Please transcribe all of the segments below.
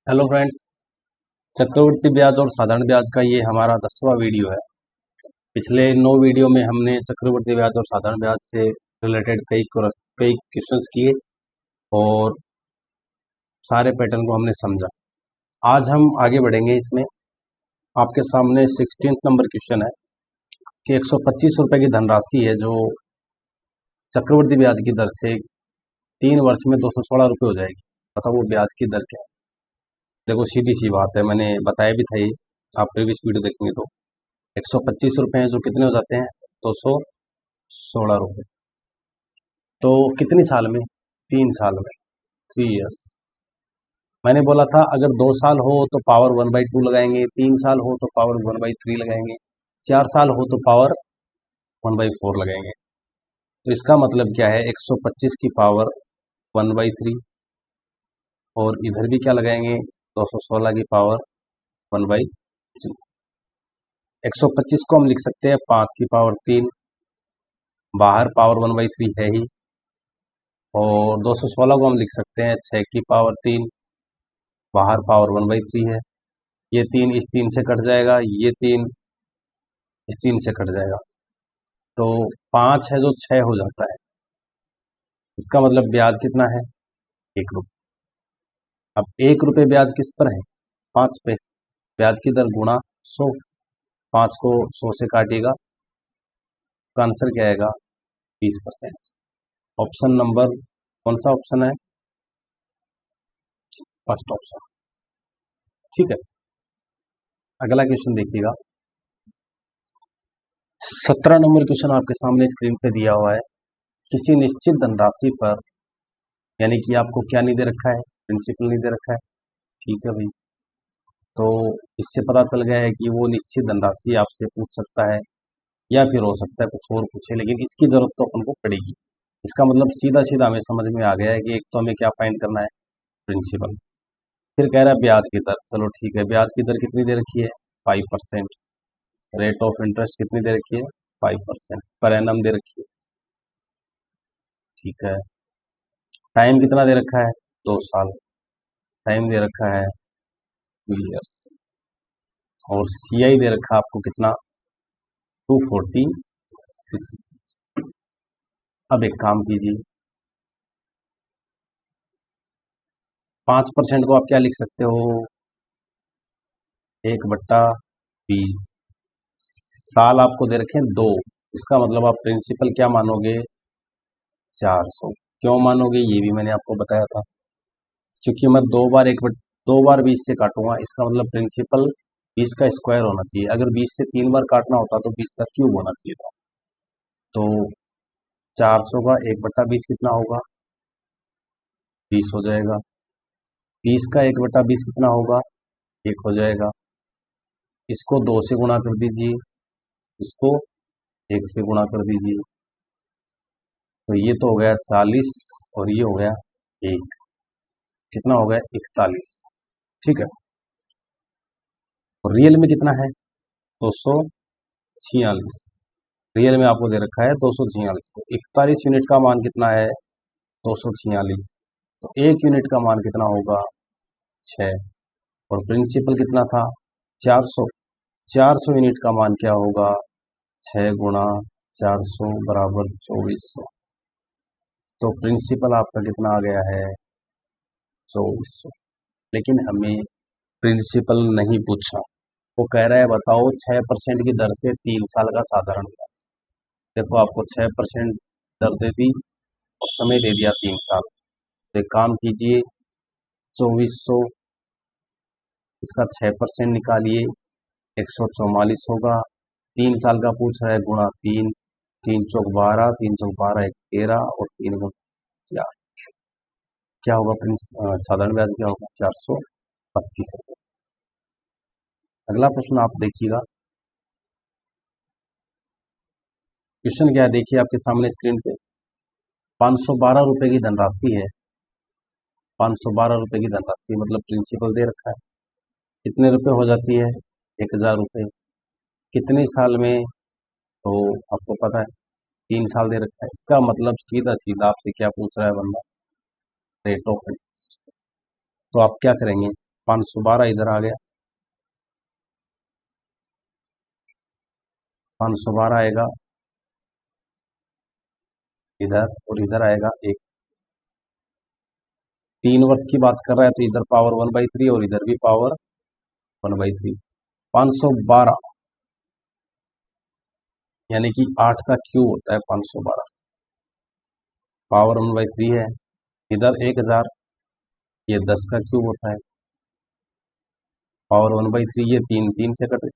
Hello friends. चक्रवृद्धि ब्याज और साधारण ब्याज का ये हमारा 10वां वीडियो है। पिछले 9 वीडियो में हमने चक्रवृद्धि ब्याज और साधारण ब्याज से रिलेटेड कई क्वेश्चंस किए और सारे पैटर्न को हमने समझा। आज हम आगे बढ़ेंगे। इसमें आपके सामने 16 नंबर क्वेश्चन है कि 125 रुपये की धनराशि है जो चक्रवृद्धि ब्याज की दर से 3 वर्ष में 216 रुपये हो जाएगी। बताओ वो ब्याज की दर क्या है। देखो सीधी सी बात है, मैंने बताया भी था ये, आप प्रीवियस वीडियो देखेंगे तो 125 रुपये हैं जो कितने हो जाते हैं 216 रुपये। तो कितनी साल में? 3 साल में, 3 इयर्स। मैंने बोला था अगर 2 साल हो तो पावर 1/2 लगाएंगे, 3 साल हो तो पावर 1/3 लगाएंगे, 4 साल हो तो पावर 1/4 लगाएंगे। तो इसका मतलब क्या है, 125 की पावर 1/3 और इधर भी क्या लगाएंगे 216 की पावर 1/3। 125 को हम लिख सकते हैं 5 की पावर 3, बाहर पावर 1/3 है ही, और 216 को हम लिख सकते हैं 6 की पावर 3, बाहर पावर 1/3 है। ये 3 इस 3 से कट जाएगा, ये 3 इस 3 से कट जाएगा, तो 5 है जो 6 हो जाता है। इसका मतलब ब्याज कितना है, 1 रुपये। अब 1 रुपये ब्याज किस पर है, 5 पे। ब्याज की दर गुणा 100, 5 को 100 से काटिएगा तो आंसर क्या आएगा, 20%। ऑप्शन नंबर कौन सा ऑप्शन है, फर्स्ट ऑप्शन। ठीक है, अगला क्वेश्चन देखिएगा। 17 नंबर क्वेश्चन आपके सामने स्क्रीन पे दिया हुआ है। किसी निश्चित धनराशि पर, यानी कि आपको क्या नहीं दे रखा है, प्रिंसिपल नहीं दे रखा है। ठीक है भाई, तो इससे पता चल गया है कि वो निश्चित धनराशि आपसे पूछ सकता है या फिर हो सकता है कुछ और पूछे, लेकिन इसकी जरूरत तो अपन को पड़ेगी। इसका मतलब सीधा सीधा हमें समझ में आ गया है कि एक तो हमें क्या फाइंड करना है, प्रिंसिपल। फिर कह रहा है ब्याज की दर। चलो ठीक है, ब्याज की दर कितनी दे रखी है, 5%। रेट ऑफ इंटरेस्ट कितनी दे रखी है, 5% पर एनम दे रखी है। ठीक है, टाइम कितना दे रखा है, 2 साल। टाइम दे रखा है 2 इयर्स, और सीआई दे रखा है आपको कितना, 246। अब एक काम कीजिए, 5% को आप क्या लिख सकते हो, 1/20। साल आपको दे रखे हैं 2, इसका मतलब आप प्रिंसिपल क्या मानोगे, 400। क्यों मानोगे ये भी मैंने आपको बताया था, क्योंकि मैं 2 बार 20 से काटूंगा, इसका मतलब प्रिंसिपल 20 का स्क्वायर होना चाहिए। अगर 20 से 3 बार काटना होता तो 20 का क्यूब होना चाहिए था। तो 400 का 1/20 कितना होगा, 20 हो जाएगा। 30 का 1/20 कितना होगा, 1 हो जाएगा। इसको 2 से गुणा कर दीजिए, इसको 1 से गुणा कर दीजिए, तो ये तो हो गया 40 और ये हो गया 1, कितना हो गया 41। ठीक है, और रियल में कितना है, 246। रियल में आपको दे रखा है 246, तो 41 यूनिट का मान कितना है, 246। तो 1 यूनिट का मान कितना होगा, 6। और प्रिंसिपल कितना था, 400। 400 यूनिट का मान क्या होगा, 6 गुणा 400 बराबर 2400। तो प्रिंसिपल आपका कितना आ गया है, 2400। लेकिन हमें प्रिंसिपल नहीं पूछा, वो कह रहा है बताओ 6% की दर से 3 साल का साधारण ब्याज। देखो आपको 6% दर दे दी और समय दे दिया 3 साल। तो एक काम कीजिए, 2400 इसका 6% निकालिए, 144 होगा। 3 साल का पूछ रहा है, गुणा 3, 3 चौक 12, 3 चौक 12 एक 13 और 3 गुण 4। क्या होगा साधारण ब्याज क्या होगा, 432 रुपये। अगला प्रश्न आप देखिएगा। क्वेश्चन क्या है देखिए आपके सामने स्क्रीन पे। 512 रुपये की धनराशि है, 512 रुपये की धनराशि मतलब प्रिंसिपल दे रखा है। कितने रुपए हो जाती है, 1000 रुपये। कितने साल में, तो आपको पता है 3 साल दे रखा है। इसका मतलब सीधा सीधा आपसे क्या पूछ रहा है बंदा, रेट ऑफ इंटरेस्ट। तो आप क्या करेंगे, 512 इधर आ गया, 512 आएगा इधर, और इधर आएगा एक। 3 वर्ष की बात कर रहा है तो इधर पावर 1/3 और इधर भी पावर 1/3। 512 यानी कि 8 का क्यूब होता है 512, पावर 1/3 है। इधर 1000, ये 10 का क्यूब होता है, पावर 1/3। ये 3 3 से कट,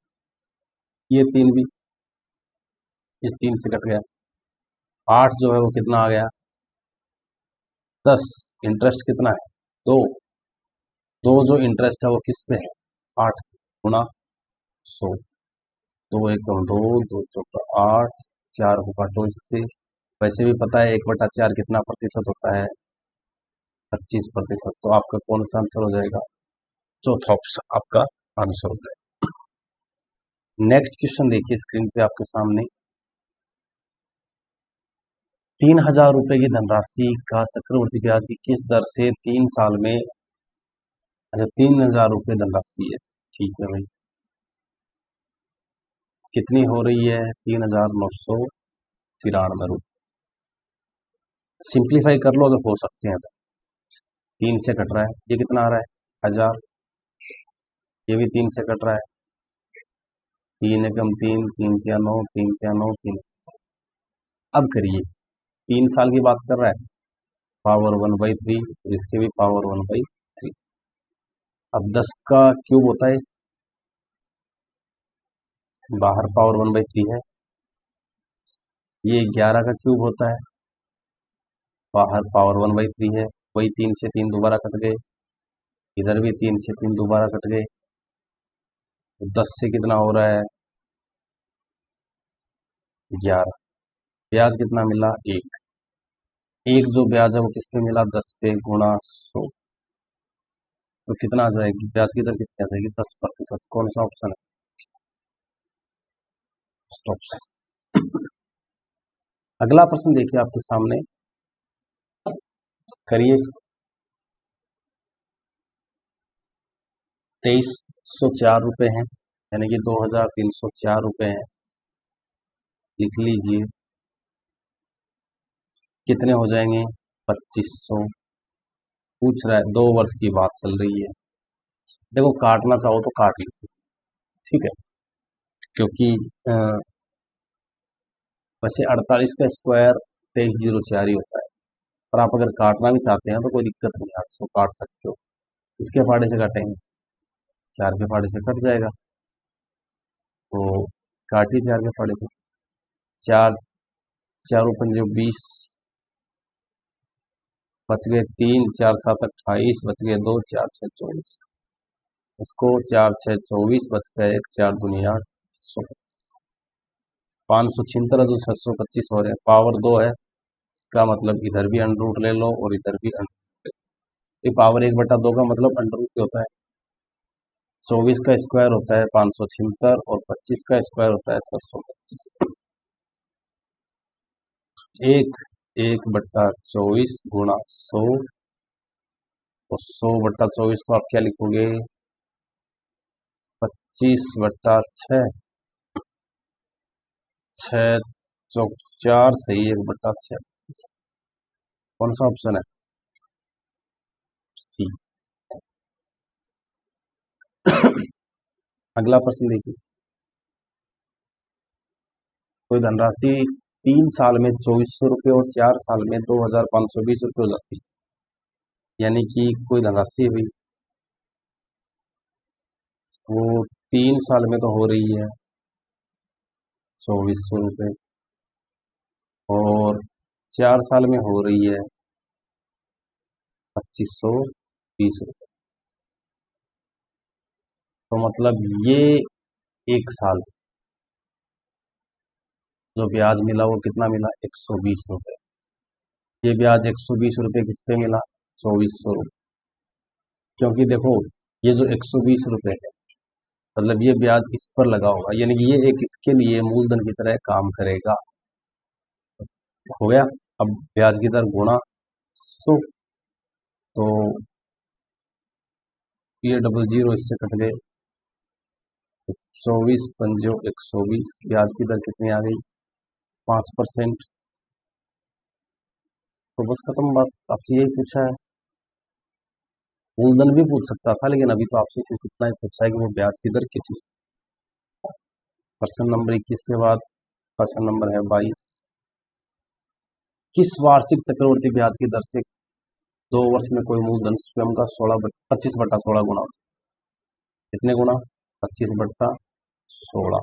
ये 3 भी इस 3 से कट गया। 8 जो है वो कितना आ गया, 10। इंटरेस्ट कितना है, 2। जो इंटरेस्ट है वो किस पे है, 8 गुणा 100। 2 एकम 2, 2 चौका 8, 4 को काटो इससे। वैसे भी पता है 1/4 कितना प्रतिशत होता है, 25%। तो आपका कौन सा आंसर हो जाएगा, चौथा ऑप्शन आपका आंसर होता है। नेक्स्ट क्वेश्चन देखिए स्क्रीन पे आपके सामने। 3000 रुपए की धनराशि का चक्रवृद्धि ब्याज की किस दर से 3 साल में, अच्छा 3000 रुपये धनराशि है, ठीक है भाई, कितनी हो रही है, 3993 रुपये। सिंप्लीफाई कर लो अगर हो सकते हैं तो। 3 से कट रहा है, ये कितना आ रहा है 1000, ये भी 3 से कट रहा है, 3 एकम 3, 3 तिया 9, 3 तिया 9, 3। अब करिए, 3 साल की बात कर रहा है, पावर 1/3, इसके भी पावर 1/3। अब 10 का क्यूब होता है, बाहर पावर 1/3 है। ये 11 का क्यूब होता है, बाहर पावर 1/3 है। वही 3 से 3 दोबारा कट गए, इधर भी 3 से 3 दोबारा कट गए। तो 10 से कितना हो रहा है, 11। ब्याज कितना मिला, 1। एक जो ब्याज है वो किस पे मिला, 10 पे गुणा 100। तो कितना आ जाएगी, ब्याज की दर कितनी आ जाएगी, 10%। कौन सा ऑप्शन है, फर्स्ट ऑप्शन। अगला प्रश्न देखिए आपके सामने, करिए इसको। 2304 रुपये हैं, यानी कि 2304 रुपये हैं, लिख लीजिए। कितने हो जाएंगे, 2500। पूछ रहा है 2 वर्ष की बात चल रही है। देखो काटना चाहो तो काट लीजिए, ठीक है, क्योंकि वैसे 48 का स्क्वायर 2304 ही होता है, पर आप अगर काटना भी चाहते हैं तो कोई दिक्कत नहीं, आप इसको काट सकते हो। इसके फाड़े से काटेंगे, 4 के फाड़े से कट जाएगा, तो काटिए 4 के फाड़े से। 4 4 पंजे 20, बच गए 3, 4 7 28, बच गए 2, 4 6 24। इसको 4 6 24, बच गए 1, 4 दूनी 8, 625। 576 जो 625 हो रहे हैं, पावर 2 है, इसका मतलब इधर भी अंडर रूट ले लो और इधर भी अंडर रूट। ये पावर 1/2 का मतलब अंडर रूट होता है। 24 का स्क्वायर होता है 576 और 25 का स्क्वायर होता है 625। 1/24 गुणा 100, और 100/24 को आप क्या लिखोगे, 25/6, 6 चौक 4 सही, 1/6। कौन सा ऑप्शन है, सी। अगला प्रश्न देखिए। कोई धनराशि 3 साल में 2400 रुपये और 4 साल में 2520 रुपये हो जाती है, यानी कि कोई धनराशि हुई, वो 3 साल में तो हो रही है 2400 रुपये, और 4 साल में हो रही है 2520 रुपये। तो मतलब ये 1 साल जो ब्याज मिला वो कितना मिला, 120 रुपये। ये ब्याज 120 रुपये किस पे मिला, 2400 रुपये। क्योंकि देखो ये जो 120 रुपये है, मतलब ये ब्याज इस पर लगा होगा, यानी कि ये एक इसके लिए मूलधन की तरह काम करेगा। हो गया, अब ब्याज की दर गुणा 100, तो ये डबल जीरो इससे कट गए, 24 पंजो 120। ब्याज की दर कितनी आ गई? 5%। तो बस खत्म बात, आपसे यही पूछा है। मूलधन भी पूछ सकता था, लेकिन अभी तो आपसे सिर्फ इतना ही पूछा है कि वो ब्याज की दर कितनी। प्रश्न नंबर 21 के बाद प्रश्न नंबर है 22। किस वार्षिक चक्रवर्ती ब्याज की दर से 2 वर्ष में कोई मूलधन स्वयं का 25/16 गुना होता है? कितने गुना? 25/16।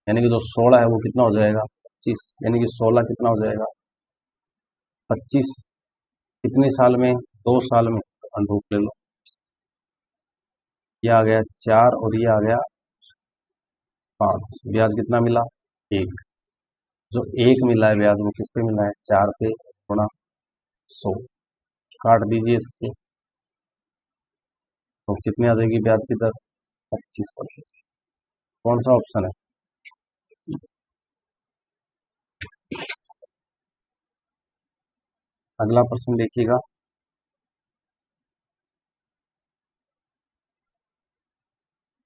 यानी कि जो 16 है वो कितना हो जाएगा? 25। यानी कि 16 कितना हो जाएगा? 25। कितने साल में? 2 साल में। तो अनुरूप ले लो, ये आ गया 4 और ये आ गया 5। ब्याज कितना मिला? 1। जो 1 मिला है ब्याज वो किस पे मिला है? 4 पे गुणा 100। काट दीजिए इससे, तो कितनी आ जाएगी ब्याज की दर? 25%। कौन सा ऑप्शन है? सी। अगला प्रश्न देखिएगा।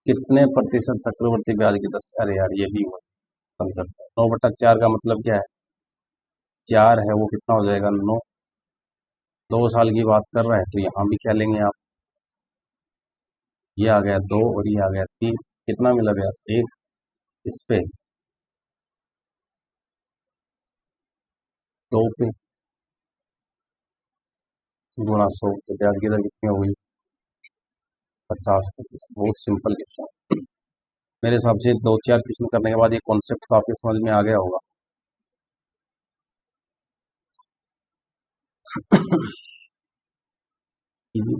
कितने प्रतिशत चक्रवर्ती ब्याज की दर से? अरे यार ये भी कंसेप्ट है। 9/4 का मतलब क्या है? 4 है वो कितना हो जाएगा? 9। 2 साल की बात कर रहा है तो यहाँ भी क्या लेंगे आप? ये आ गया 2 और ये आ गया 3। कितना मिला ब्याज? 1। इस पे 2 पे गुणा 100, तो ब्याज की दर कितनी हो गई? 50%। बहुत सिंपल क्वेश्चन। मेरे हिसाब से 2-4 क्वेश्चन करने के बाद ये कॉन्सेप्ट तो आपके समझ में आ गया होगा। इजी।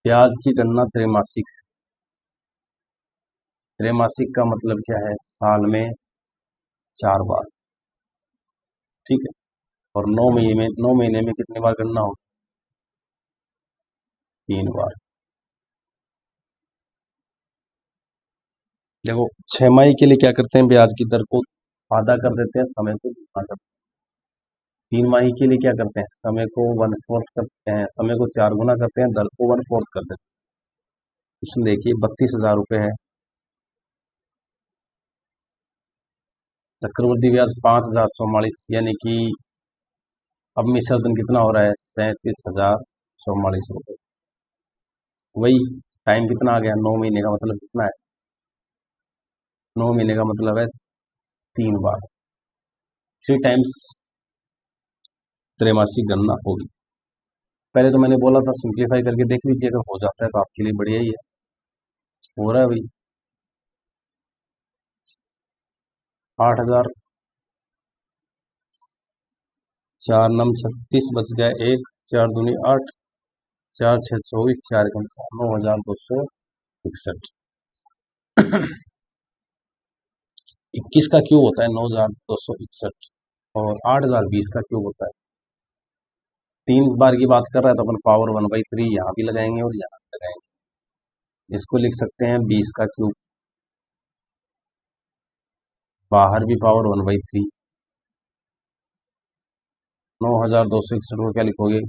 ब्याज की गणना त्रैमासिक है। त्रैमासिक का मतलब क्या है? साल में 4 बार। ठीक है। और 9 महीने में कितनी बार गणना हो? 3 बार। देखो, 6 माही के लिए क्या करते हैं? ब्याज की दर को आधा कर देते हैं, समय को दुगना कर देते हैं। 3 माही के लिए क्या करते हैं? समय को 1/4 करते हैं, समय को 4 गुना करते हैं, दर को 1/4 कर देते हैं। क्वेश्चन देखिए, 32,000 रुपये है। चक्रवृद्धि ब्याज 5,044, यानी कि अब मिश्रधन कितना हो रहा है? 37,044 रुपये। वही टाइम कितना आ गया? 9 महीने का मतलब कितना है? 9 महीने का मतलब है 3 बार। 3 टाइम्स त्रैमासिक गणना होगी। पहले तो मैंने बोला था सिंप्लीफाई करके देख लीजिए, अगर हो जाता है तो आपके लिए बढ़िया ही है। हो रहा है भाई। 8,000, 4 नम 36 बच गया 1, 4 दूनी 8, 4 6 24, 4 1 9,261। 21 का क्यूब होता है 9,261, और 8,020 का क्यूब होता है। 3 बार की बात कर रहा है तो अपन पावर 1/3 यहाँ भी लगाएंगे और यहाँ भी लगाएंगे। इसको लिख सकते हैं 20 का क्यूब। बाहर भी पावर 1/3। 9,261 को क्या लिखोगे?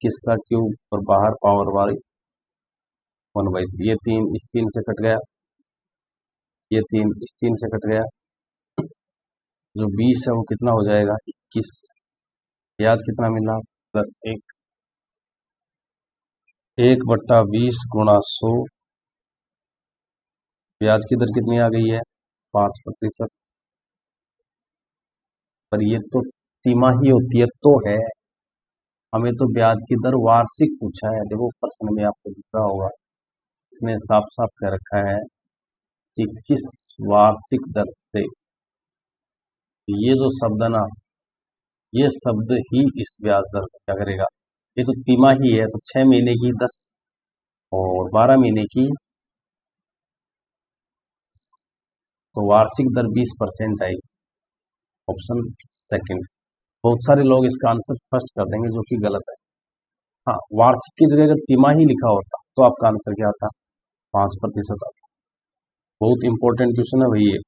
किसका क्यूब और बाहर पावर वाली 1/3। ये 3 इस 3 से कट गया, ये 3 इस 3 से कट गया। जो 20 है वो कितना हो जाएगा? 21। ब्याज कितना मिला? +1। 1/20 गुणा 100। ब्याज की दर कितनी आ गई है? 5%। पर ये तो तिमाही होती है तो है, हमें तो ब्याज की दर वार्षिक पूछा है। देखो प्रश्न में आपको दिख रहा होगा, इसने साफ साफ कह रखा है कि किस वार्षिक दर से। ये जो शब्द है ना, ये शब्द ही इस ब्याज दर को क्या करेगा? ये तो तिमाही है, तो 6 महीने की 10 और 12 महीने की, तो वार्षिक दर 20% आएगी। Option second. बहुत सारे लोग इसका आंसर फर्स्ट कर देंगे, जो कि गलत है। हाँ, वार्षिक की जगह अगर तिमाही लिखा होता तो आपका आंसर क्या आता? 5% आता। बहुत इंपॉर्टेंट क्वेश्चन है भाई ये।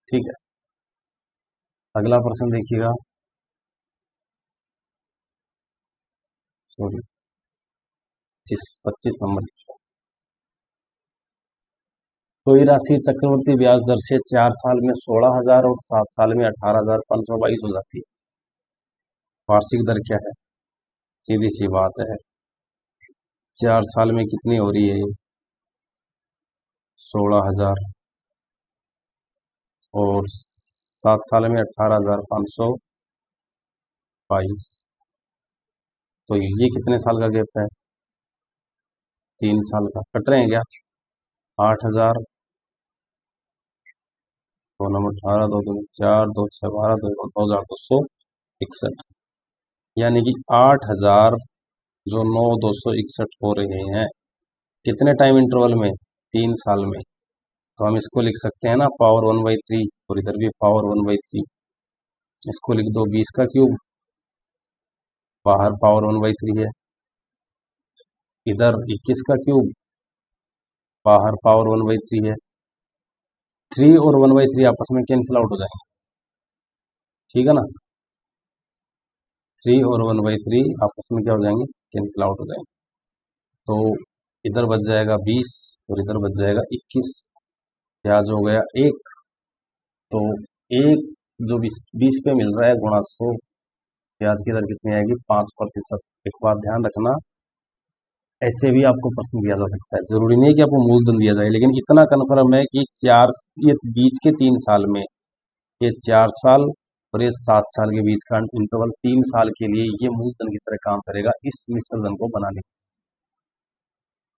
ठीक है, अगला प्रश्न देखिएगा। Sorry 25 number question. कोई राशि चक्रवृद्धि ब्याज दर से 4 साल में 16,000 और 7 साल में 18,522 हो जाती है। वार्षिक दर क्या है? सीधी सी बात है, 4 साल में कितनी हो रही है? 16,000 और 7 साल में 18,522। तो ये कितने साल का गैप है? 3 साल का। कट रहे हैं क्या? 8,000 दो नंबर 18, 2 दूनी 4, 2 6 12, 2,261, यानी कि 8,000 जो 9,261 हो रहे हैं। कितने टाइम इंटरवल में? 3 साल में। तो हम इसको लिख सकते हैं ना, पावर 1/3, और इधर भी पावर 1/3। इसको लिख दो 20 का क्यूब, बाहर पावर 1/3 है। इधर 21 का क्यूब, बाहर पावर 1/3 है। 3 और 1/3 आपस में कैंसिल आउट हो जाएंगे, ठीक है ना। 3 और 1/3 आपस में क्या हो जाएंगे? कैंसिल आउट हो जाएंगे। तो इधर बच जाएगा 20 और इधर बच जाएगा 21। ब्याज हो गया 1। तो 1 जो 20 पे मिल रहा है गुणा 100, ब्याज की दर कितनी आएगी? 5%। एक बात ध्यान रखना, ऐसे भी आपको प्रश्न दिया जा सकता है, जरूरी नहीं है कि आपको मूलधन दिया जाए, लेकिन इतना कन्फर्म है कि ये बीच के 3 साल में, ये 4 साल और ये 7 साल के बीच का इंटरवल 3 साल के लिए ये मूलधन की तरह काम करेगा इस मिश्र धन को बनाने।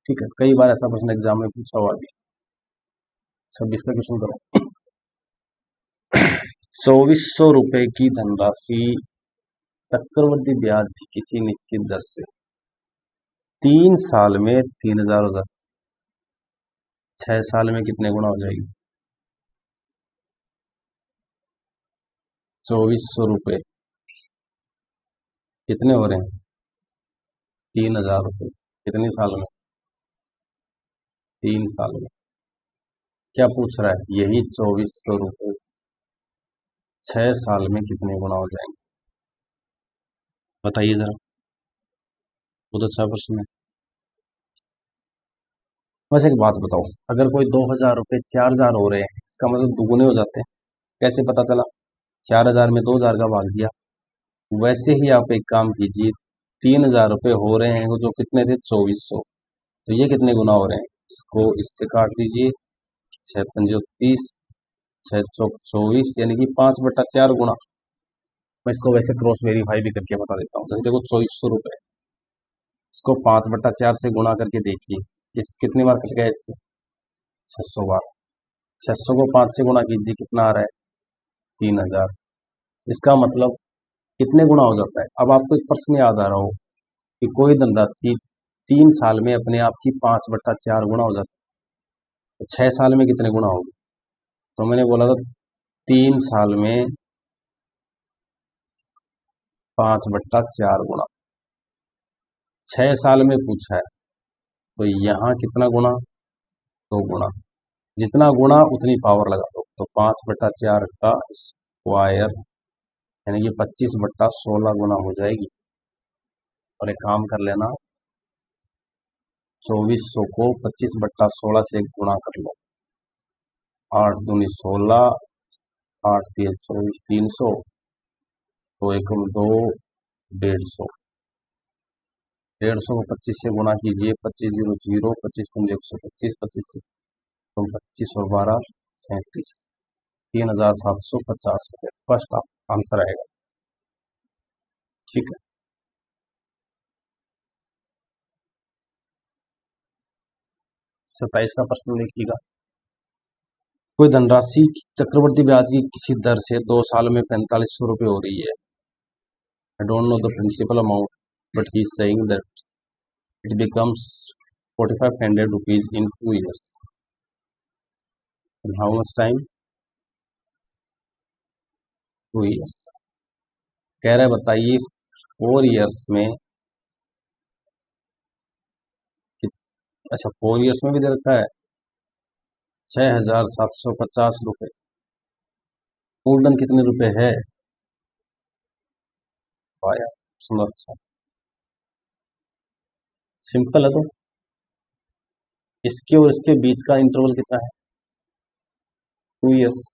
ठीक है, कई बार ऐसा प्रश्न एग्जाम में पूछा हुआ भी। 26 का क्वेश्चन करो। 2,400 रुपए की धनराशि चक्रवृद्धि ब्याज की किसी निश्चित दर से 3 साल में 3,000 हो जाती है, 6 साल में कितने गुना हो जाएगी? 2,400 रुपए कितने हो रहे हैं? 3,000 रुपए। कितने साल में? 3 साल में। क्या पूछ रहा है? यही 2,400 रुपए 6 साल में कितने गुना हो जाएंगे? बताइए जरा, बहुत अच्छा प्रश्न है। बस एक बात बताओ, अगर कोई 2,000 रुपये 4,000 हो रहे हैं, इसका मतलब दुगुने हो जाते हैं। कैसे पता चला? 4,000 में 2,000 का भाग दिया। वैसे ही आप एक काम कीजिए, 3,000 रुपये हो रहे हैं जो कितने थे? 2,400। तो ये कितने गुना हो रहे हैं? इसको इससे काट दीजिए, 6 पंजे 30, 6 चौक 24, यानी कि 5/4 गुना। मैं इसको वैसे क्रॉस वेरीफाई भी करके बता देता हूँ। जैसे देखो 2,400 रुपये, इसको 5/4 से गुणा करके देखिए कितनी बार कट गया इससे? 600 बार। 600 को 5 से गुणा कीजिए, कितना आ रहा है? 3,000। इसका मतलब कितने गुना हो जाता है? अब आपको एक प्रश्न याद आ रहा हो कि कोई धनराशि 3 साल में अपने आप की 5/4 गुना हो जाती है, तो 6 साल में कितने गुना होगी? तो मैंने बोला था 3 साल में 5/4 गुना। 6 साल में पूछा है, तो यहाँ कितना गुना? 2 गुना। जितना गुना उतनी पावर लगा दो, तो 5/4 का स्क्वायर यानी कि 25/16 गुना हो जाएगी। और एक काम कर लेना, 2,400 को 25/16 से गुणा कर लो। 8 दूनी 16, 8 3 24, 300, तो 1 2, 150। 150 को 25 से गुणा कीजिए, 25 0 0, 25 पंजे 125, 25 तो 25 और 12 37, 3,750 रुपये फर्स्ट आंसर आएगा। ठीक है, 27 का प्रश्न देखिएगा। कोई धनराशि चक्रवृद्धि ब्याज की किसी दर से 2 साल में 4,500 रुपये हो रही है। I don't know the principal amount, but he is saying that it becomes 4,500 rupees in 2 years. In how much time? 2 years. कह रहा है बताइए 4 years में अच्छा 4 years में भी दे रखा है 6,750 रुपये। मूलधन कितने रुपए है? वाह यार, सुनो अच्छा। सिंपल है। तो इसके और इसके बीच का इंटरवल कितना है? 2 ईयर्स।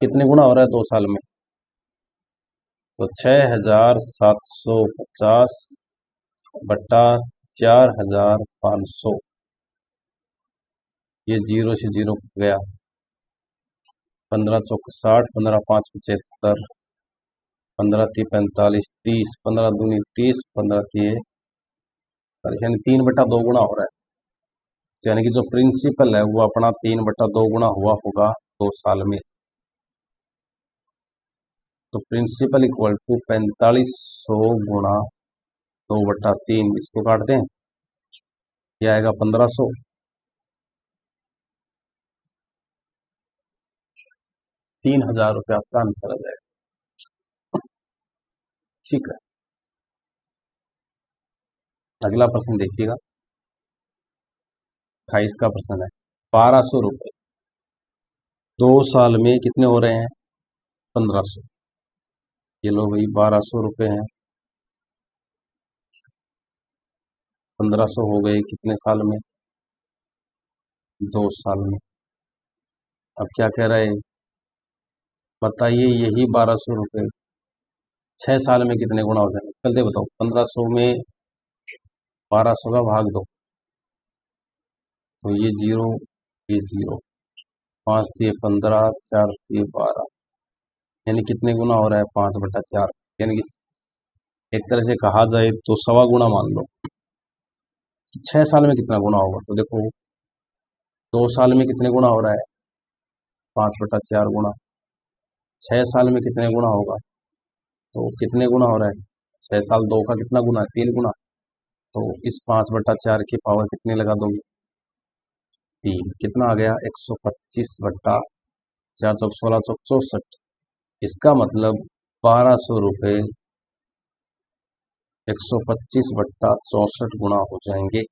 कितने गुना हो रहा है 2 साल में? तो 6750 बट्टा 4500, ये जीरो से जीरो गया। 15 चौक 60, 15 5 75, 15 3 45, 30, 15 दूनी 30, 15 3 40, यानी 3/2 गुना हो रहा है। तो यानी कि जो प्रिंसिपल है वो अपना 3/2 गुना हुआ होगा 2 साल में। तो प्रिंसिपल इक्वल टू 4500 गुणा 2/3, इसको काटते हैं, ये आएगा 1500। 3000 रुपये आपका आंसर आ जाएगा। ठीक है, अगला प्रश्न देखिएगा। 28 का प्रश्न है। 1200 रुपये 2 साल में कितने हो रहे हैं? 1500। ये लो भाई, 1200 रुपये हैं, 1500 हो गए कितने साल में? 2 साल में। अब क्या कह रहा है बताइए, यही 1200 रुपये 6 साल में कितने गुना हो जाएंगे? जल्दी बताओ। 1500 में 1200 का भाग दो, तो ये जीरो, ये जीरो, 5 दिए 15, 4 दिए 12, यानी कितने गुना हो रहा है? 5/4। यानी कि एक तरह से कहा जाए तो 1.25 गुना मान लो। 6 साल में कितना गुना होगा? तो देखो 2 साल में कितने गुना हो रहा है? 5/4 गुना। 6 साल में कितने गुना होगा? तो कितने गुना हो रहा है? 6 साल 2 का कितना गुना है? 3 गुना। तो इस 5/4 की पावर कितनी लगा दोगे? 3। कितना आ गया? 125/4 चौक 16 चौक 64। इसका मतलब 1200 रुपये 125/64 गुना हो जाएंगे।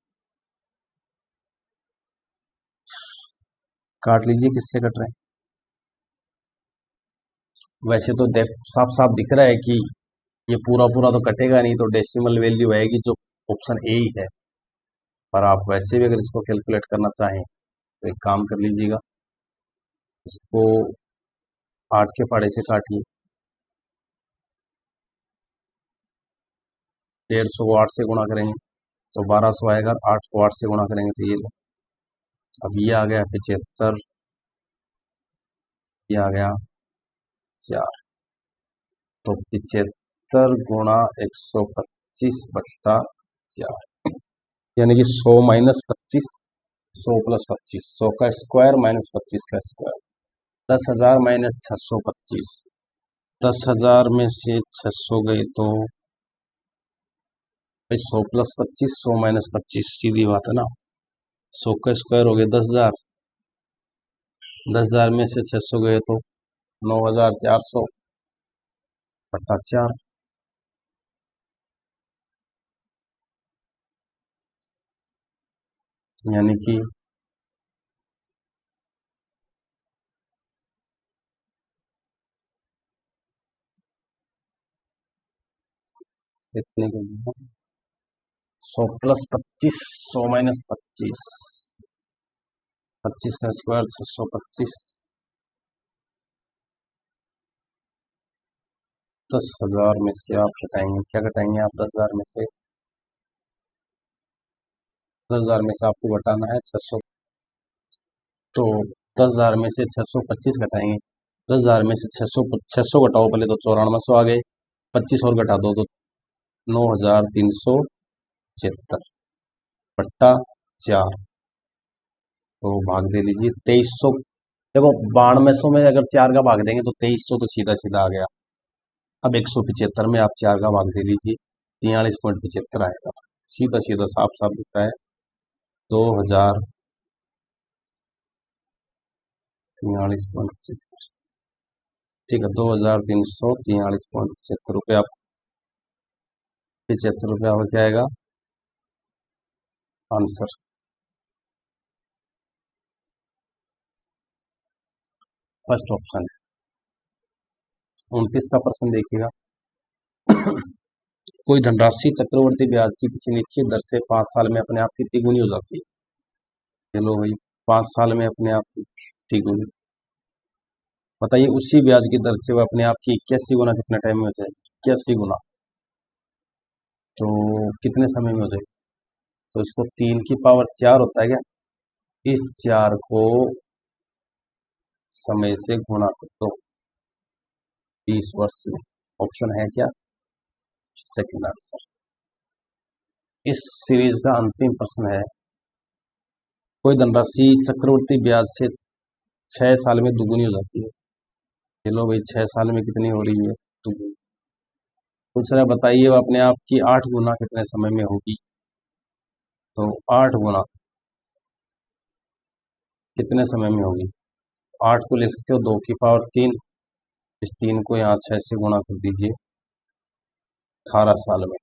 काट लीजिए, किससे कट रहे हैं? वैसे तो साफ साफ दिख रहा है कि ये पूरा पूरा तो कटेगा नहीं, तो डेसिमल वैल्यू आएगी जो ऑप्शन ए ही है। पर आप वैसे भी अगर इसको कैलकुलेट करना चाहें तो एक काम कर लीजिएगा, इसको 8 के पहाड़े से काटिए। 150 को 8 से गुणा करेंगे तो 1200 आएगा। 8 को 8 से गुणा करेंगे तो ये लो। अब ये आ गया 75, ये आ गया 4। तो 75 गुणा 125/4, यानी कि 100 माइनस 25, 100 प्लस 25, 100 का स्क्वायर माइनस 25 का स्क्वायर, 10,000 माइनस 625। 10,000 में से 600 गए तो भाई 100 प्लस 25, 100 माइनस 25, सीधी बात है ना। 100 का स्क्वायर हो गया 10,000, 10,000 में से 600 गए तो 9,400/4, यानी कि कितने को 100 प्लस 25, 100 माइनस 25, 25 का स्क्वायर 625। 10,000 में से आप घटाएंगे, क्या घटाएंगे आप? 10,000 में से 10,000 में से आपको घटाना है 600, तो 10,000 में से 625 घटाएंगे। 10,000 में से 600 घटाओ पहले, तो 9400 आ गए। 25 और घटा दो तो 9,376/4, तो भाग दे लीजिए 2300। देखो 9200 में अगर 4 का भाग देंगे तो 2300 तो सीधा सीधा आ गया। अब 175 में आप 4 का भाग दे लीजिए, 43.75 आएगा। सीधा सीधा साफ साफ दिख रहा है 2,043.75। ठीक है, 2,343.75 रुपये। आप 75 रुपये आपका क्या आएगा आंसर? फर्स्ट ऑप्शन है। 29 का प्रश्न देखिएगा। कोई धनराशि चक्रवर्ती ब्याज की किसी निश्चित दर से 5 साल में अपने आप की तिगुनी हो जाती है। चलो भाई, 5 साल में अपने आप की तिगुनी, बताइए उसी ब्याज की दर से वो अपने आप की 81 गुना कितने टाइम में हो जाएगी? 81 गुना, तो कितने समय में हो जाएगी? तो इसको 3 की पावर 4 होता है क्या, इस 4 को समय से गुणा कर दो 20 वर्ष में। ऑप्शन है क्या, सेकंड आंसर। इस सीरीज का अंतिम प्रश्न है, कोई धनराशि चक्रवृद्धि ब्याज से 6 साल में दुगुनी हो जाती है। चलो भाई, 6 साल में कितनी हो रही है, दुगुनी। पूछ रहा है बताइए वो अपने आप की 8 गुना कितने समय में होगी? तो 8 गुना कितने समय में होगी? 8 को ले सकते हो 2 की पावर 3, इस 3 को यहाँ 6 से गुणा कर दीजिए, 18 साल में।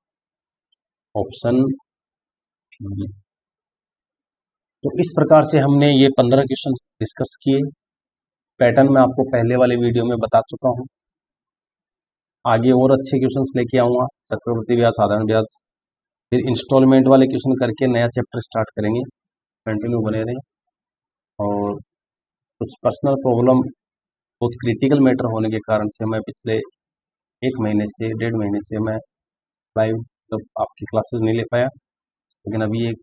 Option B. तो इस प्रकार से हमने ये 15 क्वेश्चन डिस्कस किए। पैटर्न मैं आपको पहले वाले वीडियो में बता चुका हूँ। आगे और अच्छे क्वेश्चंस लेके आऊँगा, चक्रवृद्धि ब्याज, साधारण ब्याज, फिर इंस्टॉलमेंट वाले क्वेश्चन करके नया चैप्टर स्टार्ट करेंगे। कंटिन्यू बने रहें। और कुछ पर्सनल प्रॉब्लम, बहुत क्रिटिकल मैटर होने के कारण से मैं पिछले 1 महीने से 1.5 महीने से मैं लाइव आपकी क्लासेस नहीं ले पाया, लेकिन अभी एक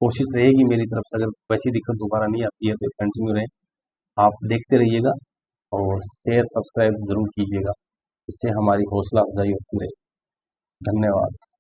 कोशिश रहेगी मेरी तरफ से, अगर वैसी दिक्कत दोबारा नहीं आती है तो कंटिन्यू रहें, आप देखते रहिएगा और शेयर सब्सक्राइब जरूर कीजिएगा, इससे हमारी हौसला अफजाई होती रहे। धन्यवाद।